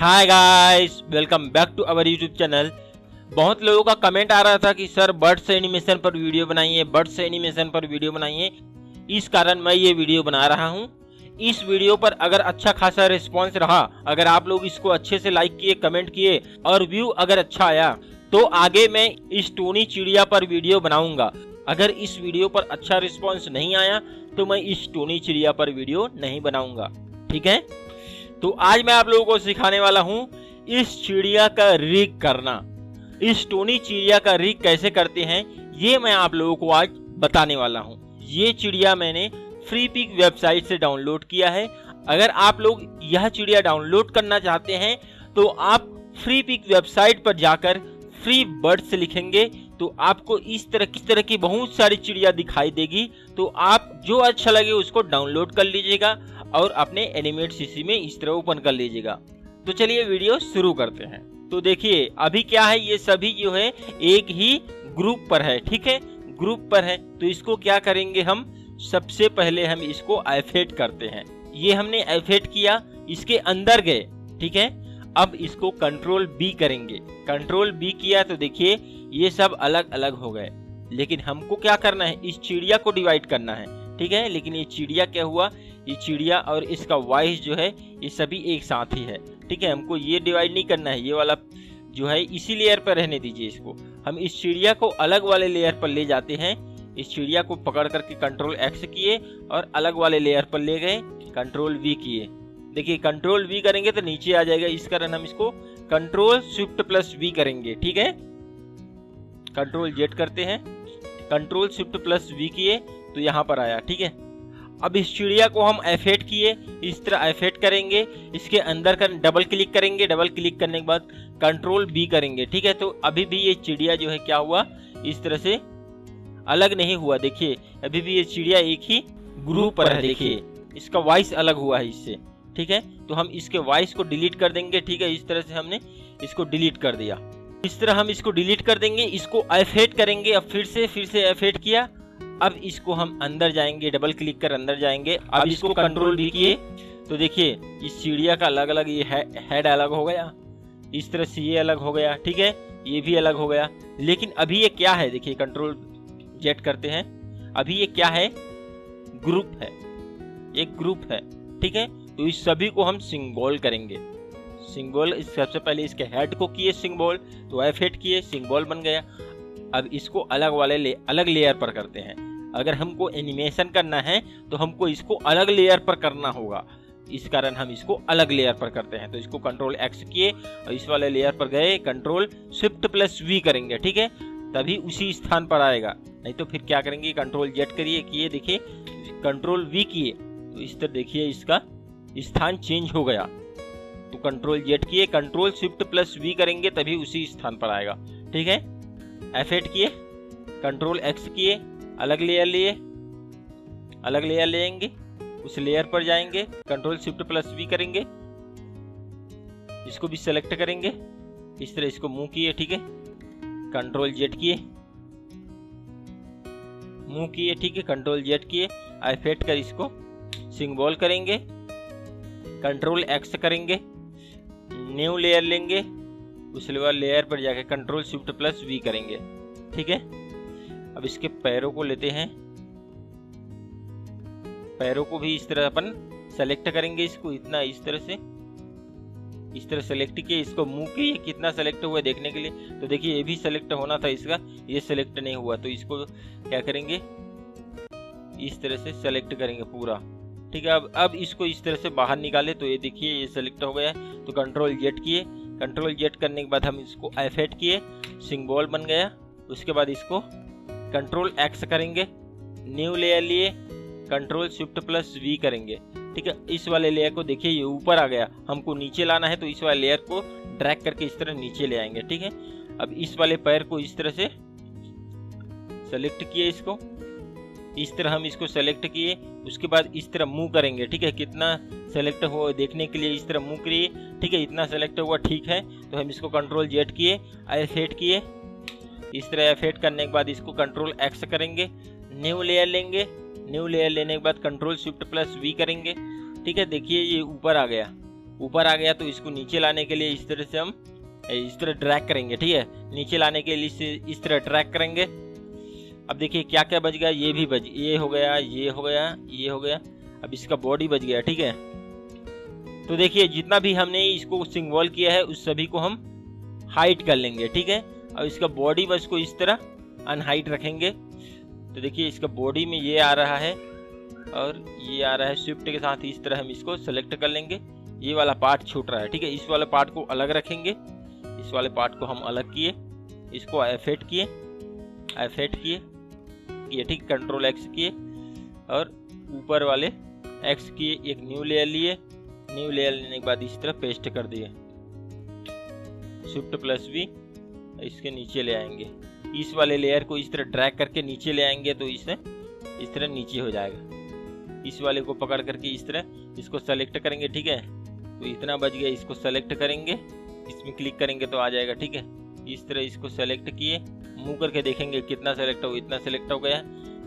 Hi guys, welcome back to our YouTube channel. बहुत लोगों का कमेंट आ रहा था कि सर बर्ड्स एनिमेशन पर वीडियो बनाइए, बर्ड्स एनिमेशन पर वीडियो बनाइए। इस कारण मैं ये वीडियो बना रहा हूँ। इस वीडियो पर अगर अच्छा खासा रिस्पांस रहा, अगर आप लोग इसको अच्छे से लाइक किए, कमेंट किए और व्यू अगर अच्छा आया तो आगे मैं इस टोनी चिड़िया पर वीडियो बनाऊंगा। अगर इस वीडियो पर अच्छा रिस्पांस नहीं आया तो मैं इस टोनी चिड़िया पर वीडियो नहीं बनाऊंगा, ठीक है। तो आज मैं आप लोगों को सिखाने वाला हूं इस चिड़िया का रिग करना। इस टोनी चिड़िया का रिग कैसे करते हैं ये मैं आप लोगों को आज बताने वाला हूं। ये चिड़िया मैंने फ्री पिक वेबसाइट से डाउनलोड किया है। अगर आप लोग यह चिड़िया डाउनलोड करना चाहते हैं तो आप फ्री पिक वेबसाइट पर जाकर फ्री बर्ड्स लिखेंगे तो आपको इस तरह की बहुत सारी चिड़िया दिखाई देगी। तो आप जो अच्छा लगे उसको डाउनलोड कर लीजिएगा और अपने एनिमेट सीसी में इस तरह ओपन कर लीजिएगा। तो चलिए वीडियो शुरू करते हैं। तो देखिए अभी क्या है, ये सभी जो है एक ही ग्रुप पर है, ठीक है, ग्रुप पर है। तो इसको क्या करेंगे, हम सबसे पहले हम इसको एफेट करते हैं। ये हमने एफेट किया, इसके अंदर गए, ठीक है। अब इसको कंट्रोल बी करेंगे। कंट्रोल बी किया तो देखिए ये सब अलग अलग हो गए। लेकिन हमको क्या करना है, इस चिड़िया को डिवाइड करना है, ठीक है। लेकिन ये चिड़िया क्या हुआ, ये चिड़िया और इसका वॉइस जो है ये सभी एक साथ ही है, ठीक है। हमको ये डिवाइड नहीं करना है, ये वाला जो है इसी लेयर पर रहने दीजिए इसको। हम इस चिड़िया को अलग वाले लेयर पर ले जाते हैं। इस चिड़िया को पकड़ करके कंट्रोल एक्स किए और अलग वाले लेयर पर ले गए, कंट्रोल वी किए। देखिए कंट्रोल वी करेंगे तो नीचे आ जाएगा, इस कारण हम इसको कंट्रोल शिफ्ट प्लस वी करेंगे, ठीक है। कंट्रोल जेड करते हैं, कंट्रोल शिफ्ट प्लस वी किए तो यहाँ पर आया, ठीक है। अब इस चिड़िया को हम एफेट किए, इस तरह एफेट करेंगे, इसके अंदर कर डबल क्लिक करेंगे, डबल क्लिक करने के बाद कंट्रोल बी करेंगे, ठीक है। तो अभी भी ये चिड़िया जो है क्या हुआ, इस तरह से अलग नहीं हुआ। देखिए अभी भी ये चिड़िया एक ही ग्रुप पर है, देखिए इसका वॉइस अलग हुआ है इससे, ठीक है। तो हम इसके वॉइस को डिलीट कर देंगे, ठीक है। इस तरह से हमने इसको डिलीट कर दिया। इस तरह हम इसको डिलीट कर देंगे, इसको एफेट करेंगे। अब फिर से एफेट किया। अब इसको हम अंदर जाएंगे, डबल क्लिक कर अंदर जाएंगे। अब इसको कंट्रोल डी किए तो देखिए इस चिड़िया का अलग अलग ये हेड अलग हो गया, इस तरह से ये अलग हो गया, ठीक है, ये भी अलग हो गया। लेकिन अभी ये क्या है, देखिए कंट्रोल जेड करते हैं, अभी ये क्या है, ग्रुप है, एक ग्रुप है, ठीक है। तो इस सभी को हम सिंबल करेंगे। सिंबल सबसे पहले इसके हेड को किए सिंबल, तो एफेट किए, सिंबल बन गया। अब इसको अलग वाले अलग लेयर पर करते हैं। अगर हमको एनिमेशन करना है तो हमको इसको अलग लेयर पर करना होगा, इस कारण हम इसको अलग लेयर पर करते हैं। तो इसको कंट्रोल एक्स किए और इस वाले लेयर पर गए, कंट्रोल शिफ्ट प्लस वी करेंगे, ठीक है, तभी उसी स्थान पर आएगा। नहीं तो फिर क्या करेंगे, कंट्रोल जेड करिए, किए, देखिए कंट्रोल वी किए तो इस तरह देखिए इसका स्थान चेंज हो गया। तो कंट्रोल जेड किए, कंट्रोल शिफ्ट प्लस वी करेंगे तभी उसी स्थान पर आएगा, ठीक है। एफेट किए, कंट्रोल एक्स किए, अलग लेयर लिए, अलग लेयर लेंगे, उस लेयर पर जाएंगे, कंट्रोल शिफ्ट प्लस वी करेंगे, इसको भी सेलेक्ट करेंगे, इस तरह इसको मूव किए, ठीक है। कंट्रोल जेड किए, मूव किए, ठीक है, कंट्रोल जेड किए, एफेट कर इसको सिंबल करेंगे, कंट्रोल एक्स करेंगे, न्यू लेयर लेंगे, उस लेयर पर जाके कंट्रोल शिफ्ट प्लस वी करेंगे, ठीक है। अब इसके पैरों को लेते हैं, पैरों को भी इस तरह अपन सेलेक्ट करेंगे, इसको इतना इस तरह से, इस तरह सेलेक्ट किए, इसको मूव किए, कितना सेलेक्ट हुआ देखने के लिए। तो देखिए ये भी सेलेक्ट होना था इसका, ये सेलेक्ट नहीं हुआ, तो इसको क्या करेंगे, इस तरह से सेलेक्ट करेंगे पूरा, ठीक है। अब इसको इस तरह से बाहर निकाले तो ये देखिए ये सेलेक्ट हो गया। तो कंट्रोल जेड किए, कंट्रोल जेड करने के बाद हम इसको एफेट किए, सिंबल बन गया। उसके बाद इसको कंट्रोल एक्स करेंगे, न्यू लेयर लिए, कंट्रोल शिफ्ट प्लस वी करेंगे, ठीक है। इस वाले लेयर को देखिए ये ऊपर आ गया, हमको नीचे लाना है तो इस वाले लेयर को ड्रैग करके इस तरह नीचे ले आएंगे, ठीक है। अब इस वाले पैर को इस तरह से सेलेक्ट किए, इसको इस तरह हम इसको सेलेक्ट किए, उसके बाद इस तरह मूव करेंगे, ठीक है। कितना सेलेक्ट हुआ देखने के लिए इस तरह मूव करिए, ठीक है, इतना सेलेक्ट हुआ, ठीक है। तो हम इसको कंट्रोल जेड किए, एफेट किए, इस तरह एफेट करने के बाद इसको कंट्रोल एक्स करेंगे, न्यू लेयर लेंगे, न्यू लेयर लेने के बाद कंट्रोल शिफ्ट प्लस वी करेंगे, ठीक है। देखिए ये ऊपर आ गया, ऊपर आ गया तो इसको नीचे लाने के लिए इस तरह से हम इस तरह ड्रैग करेंगे, ठीक है। नीचे लाने के लिए इस तरह ड्रैग करेंगे। अब देखिए क्या क्या बच गया, ये भी बच, ये हो गया, ये हो गया, ये हो गया। अब इसका बॉडी बच गया, ठीक है। तो देखिए जितना भी हमने इसको सिंबल किया है उस सभी को हम हाइड कर लेंगे, ठीक है। और इसका बॉडी बस को इस तरह अनहाइड रखेंगे। तो देखिए इसका बॉडी में ये आ रहा है और ये आ रहा है, शिफ्ट के साथ इस तरह हम इसको सेलेक्ट कर लेंगे। ये वाला पार्ट छूट रहा है, ठीक है। इस वाले पार्ट को अलग रखेंगे, इस वाले पार्ट को हम अलग किए, इसको F8 किए, F8 किए, ठीक, कंट्रोल X किए और ऊपर वाले X किए, एक न्यू लेयर लिए, न्यू लेयर लेने के बाद इस तरह पेस्ट कर दिए, Shift+V इसके नीचे ले आएंगे। इस वाले लेयर को इस तरह ड्रैग करके नीचे ले आएंगे तो इस तरह नीचे हो जाएगा। इस वाले को पकड़ करके इस तरह इसको सेलेक्ट करेंगे, ठीक है। तो इतना बच गया, इसको सेलेक्ट करेंगे, इसमें क्लिक करेंगे तो आ जाएगा, ठीक है। इस तरह इसको सेलेक्ट किए, मूव करके देखेंगे कितना सेलेक्ट हो, इतना सेलेक्ट हो गया।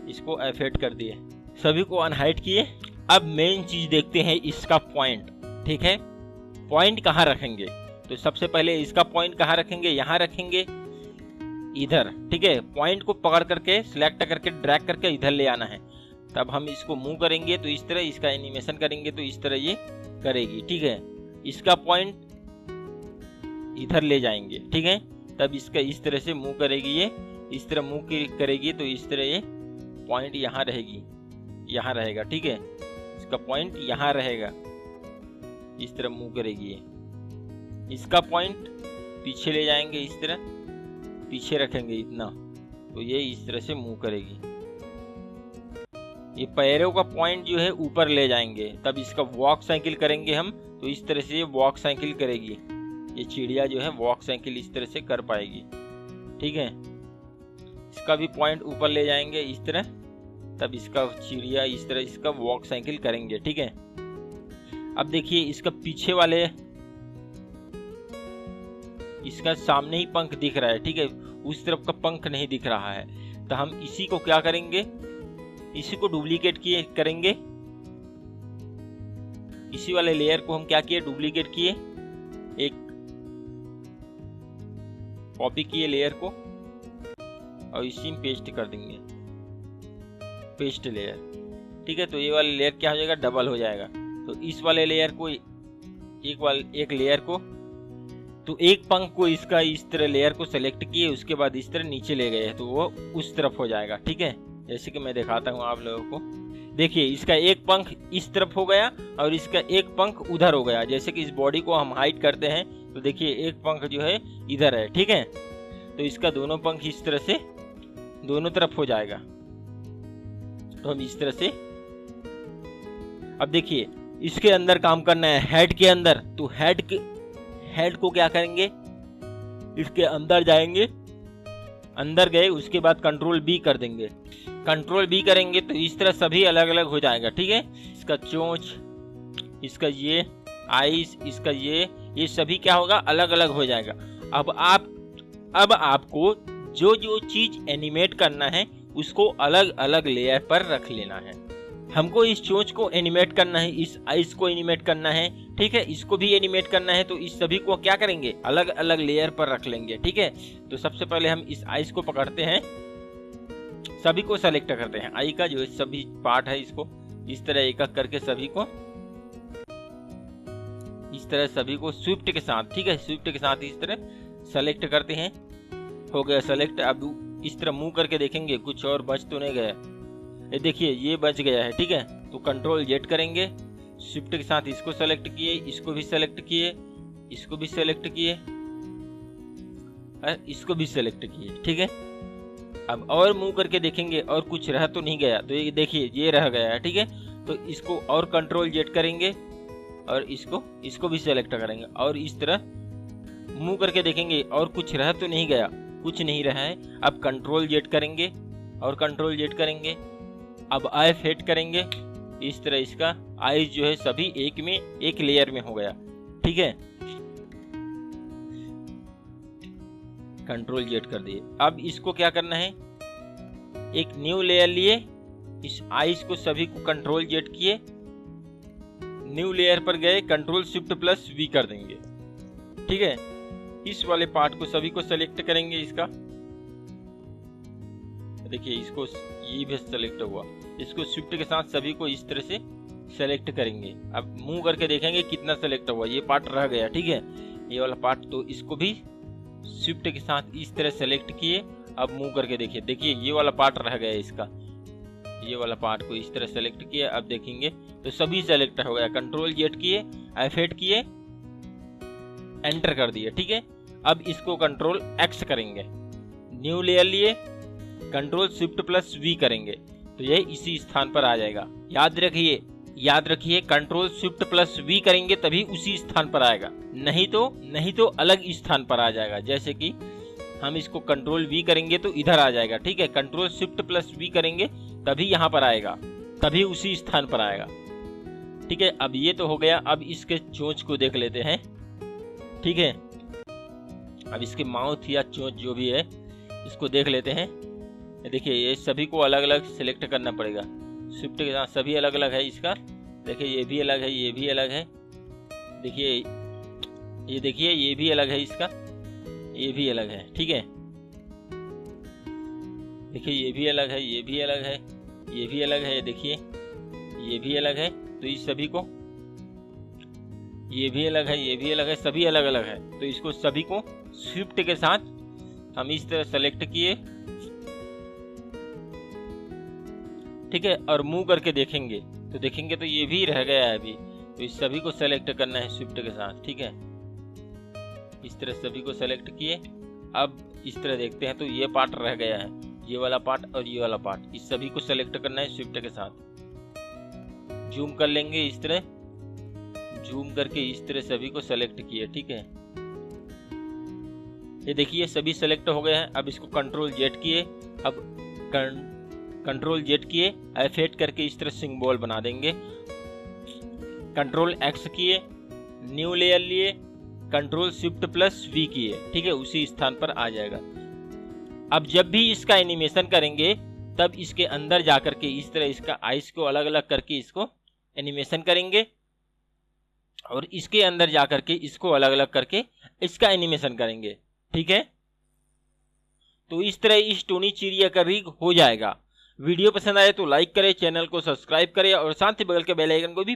इसको F8 कर दिए, सभी को अनहाइड किए। अब मेन चीज देखते हैं इसका पॉइंट, ठीक है। पॉइंट कहाँ रखेंगे? तो सबसे पहले इसका पॉइंट कहाँ रखेंगे? यहाँ रखेंगे, इधर, ठीक है। पॉइंट को पकड़ करके सिलेक्ट करके ड्रैग करके इधर ले आना है। तब हम इसको मूव करेंगे तो इस तरह, इसका एनिमेशन करेंगे तो इस तरह ये करेगी, ठीक है। इसका पॉइंट इधर ले जाएंगे, ठीक है। तब इसका इस तरह से मूव करेगी, ये इस तरह मूव करेगी तो इस तरह ये पॉइंट यहाँ रहेगी, यहाँ रहेगा, ठीक है। इसका पॉइंट यहाँ रहेगा, इस तरह मूव करेगी ये। इसका पॉइंट पीछे ले जाएंगे, इस तरह पीछे रखेंगे इतना, तो ये इस तरह से मूव करेगी। ये पैरों का पॉइंट जो है ऊपर ले जाएंगे, तब इसका वॉक साइकिल करेंगे हम, तो इस तरह से ये वॉक साइकिल करेगी। ये चिड़िया जो है वॉक साइकिल इस तरह से कर पाएगी, ठीक है। इसका भी पॉइंट ऊपर ले जाएंगे इस तरह, तब इसका चिड़िया इस तरह इसका वॉक साइकिल करेंगे, ठीक है। अब देखिए इसका पीछे वाले, इसका सामने ही पंख दिख रहा है, ठीक है। उस तरफ का पंख नहीं दिख रहा है, तो हम इसी को क्या करेंगे, इसी को डुप्लीकेट किए करेंगे। इसी वाले लेयर को हम क्या किए, डुप्लीकेट किए, एक कॉपी किए लेयर को और इसी में पेस्ट कर देंगे, पेस्ट लेयर, ठीक है। तो ये वाला लेयर क्या हो जाएगा, डबल हो जाएगा। तो इस वाले लेयर को एक लेयर को, तो एक पंख को इसका इस तरह लेयर को सेलेक्ट किए, उसके बाद इस तरह नीचे ले गए तो वो उस तरफ हो जाएगा, ठीक है। जैसे कि मैं दिखाता हूँ आप लोगों को, देखिए इसका एक पंख इस तरफ हो गया और इसका एक पंख उधर हो गया। जैसे कि इस बॉडी को हम हाइड करते हैं तो देखिए एक पंख जो है इधर है, ठीक है। तो इसका दोनों पंख इस तरह से दोनों तरफ हो जाएगा। तो हम इस तरह से, अब देखिए इसके अंदर काम करना है, हेड के अंदर। तो हेड को क्या करेंगे, इसके अंदर जाएंगे, अंदर गए उसके बाद कंट्रोल B कर देंगे। कंट्रोल B करेंगे तो इस तरह सभी अलग अलग हो जाएगा, ठीक है। इसका चोंच, इसका ये आईज, इसका ये सभी क्या होगा, अलग अलग हो जाएगा। अब आपको जो जो चीज एनिमेट करना है उसको अलग अलग लेयर पर रख लेना है। हमको इस चोंच को एनिमेट करना है, इस आइज को एनिमेट करना है, ठीक है। इसको भी एनिमेट करना है, तो इस सभी को क्या करेंगे, अलग अलग लेयर पर रख लेंगे, ठीक है। तो सबसे पहले हम इस आइज को पकड़ते हैं, सभी को सेलेक्ट करते हैं। आई का जो सभी पार्ट है इसको इस तरह एक एक करके सभी को इस तरह सभी को स्विफ्ट के साथ, ठीक है, स्विफ्ट के साथ इस तरह सेलेक्ट करते हैं। हो गया सेलेक्ट। अब इस तरह मूव करके देखेंगे कुछ और बच तो नहीं गया, ये देखिए ये बच गया है, ठीक है। तो कंट्रोल Z करेंगे, शिफ्ट के साथ इसको सेलेक्ट किए, इसको भी सेलेक्ट किए, इसको भी सेलेक्ट किए, इसको भी सेलेक्ट किए, ठीक है। अब और मूव करके देखेंगे और कुछ रह तो नहीं गया, तो ये देखिए ये रह गया है, ठीक है। तो इसको और कंट्रोल Z करेंगे और इसको भी सेलेक्ट करेंगे और इस तरह मूव करके देखेंगे और कुछ रह तो नहीं गया, कुछ नहीं रहा है। अब कंट्रोल Z करेंगे और कंट्रोल Z करेंगे, अब F8 करेंगे, इस तरह इसका आईज जो है सभी एक लेयर में हो गया, ठीक है। कंट्रोल Z कर दिए। अब इसको क्या करना है, एक न्यू लेयर लिए, इस आईज को सभी को कंट्रोल Z किए, न्यू लेयर पर गए, कंट्रोल शिफ्ट प्लस वी कर देंगे। ठीक है, इस वाले पार्ट को सभी को सेलेक्ट करेंगे। इसका देखिए, इसको ये भी सेलेक्ट हुआ, इसको शिफ्ट के साथ सभी को इस तरह से सेलेक्ट करेंगे। अब मूव करके देखेंगे कितना सेलेक्ट हुआ। ये पार्ट रह गया, ठीक है, ये वाला पार्ट, तो इसको भी शिफ्ट के साथ इस तरह सेलेक्ट किए। अब मूव करके देखिए, देखिए ये वाला पार्ट रह गया इसका, ये वाला पार्ट को इस तरह सेलेक्ट किया। अब देखेंगे तो सभी सेलेक्ट हो गया। कंट्रोल जेड किए, F8 किए, एंटर कर दिए। ठीक है, अब इसको कंट्रोल एक्स करेंगे, न्यू लेयर लिए, कंट्रोल शिफ्ट प्लस वी करेंगे तो ये इसी स्थान पर आ जाएगा। याद रखिए कंट्रोल शिफ्ट प्लस वी करेंगे तभी उसी स्थान पर आएगा, नहीं तो अलग स्थान पर आ जाएगा। जैसे कि हम इसको कंट्रोल वी करेंगे तो इधर आ जाएगा। ठीक है, कंट्रोल शिफ्ट प्लस वी करेंगे तभी यहाँ पर आएगा, तभी उसी स्थान पर आएगा। ठीक है, अब ये तो हो गया। अब इसके चोंच को देख लेते हैं। ठीक है, अब इसके माउथ या चोंच जो भी है इसको देख लेते हैं। देखिए, ये सभी को अलग अलग सिलेक्ट करना पड़ेगा शिफ्ट के साथ, सभी अलग अलग है इसका। देखिए, ये भी अलग है, ये भी अलग है। देखिए, ये देखिए, ये भी अलग है इसका, ये भी अलग है। ठीक है, देखिए ये भी अलग है, ये भी अलग है, ये भी अलग है। देखिए ये भी अलग है, तो इस सभी को, ये भी अलग है, ये भी अलग है, सभी अलग अलग है। तो इसको सभी को शिफ्ट के साथ हम इस तरह सेलेक्ट किए। ठीक है, और मूव करके देखेंगे तो ये भी रह गया है अभी, तो इस सभी को सेलेक्ट करना है शिफ्ट के साथ। ठीक है, इस तरह सभी को सेलेक्ट किए। अब इस तरह देखते हैं तो ये पार्ट रह गया है, ये वाला पार्ट और ये वाला पार्ट, इस सभी को सेलेक्ट करना है शिफ्ट के साथ। जूम कर लेंगे इस तरह, जूम करके इस तरह सभी को सेलेक्ट किए। ठीक है, ये देखिए सभी सेलेक्ट हो गए हैं। अब इसको कंट्रोल जेड किए, अब कंट्रोल जेड किए, F8 करके इस तरह सिंबल बना देंगे। कंट्रोल एक्स किए, न्यू लेयर लिए, कंट्रोल शिफ्ट प्लस वी किए। ठीक है, उसी स्थान पर आ जाएगा। अब जब भी इसका एनिमेशन करेंगे तब इसके अंदर जाकर के इस तरह इसका आइस को अलग अलग करके इसको एनिमेशन करेंगे, और इसके अंदर जाकर के इसको अलग अलग करके इसका एनिमेशन करेंगे। ठीक है, तो इस तरह इस टोनी चिड़िया का भी हो जाएगा। वीडियो पसंद आए तो लाइक करें, चैनल को सब्सक्राइब करें और साथ ही बगल के बेल आइकन को भी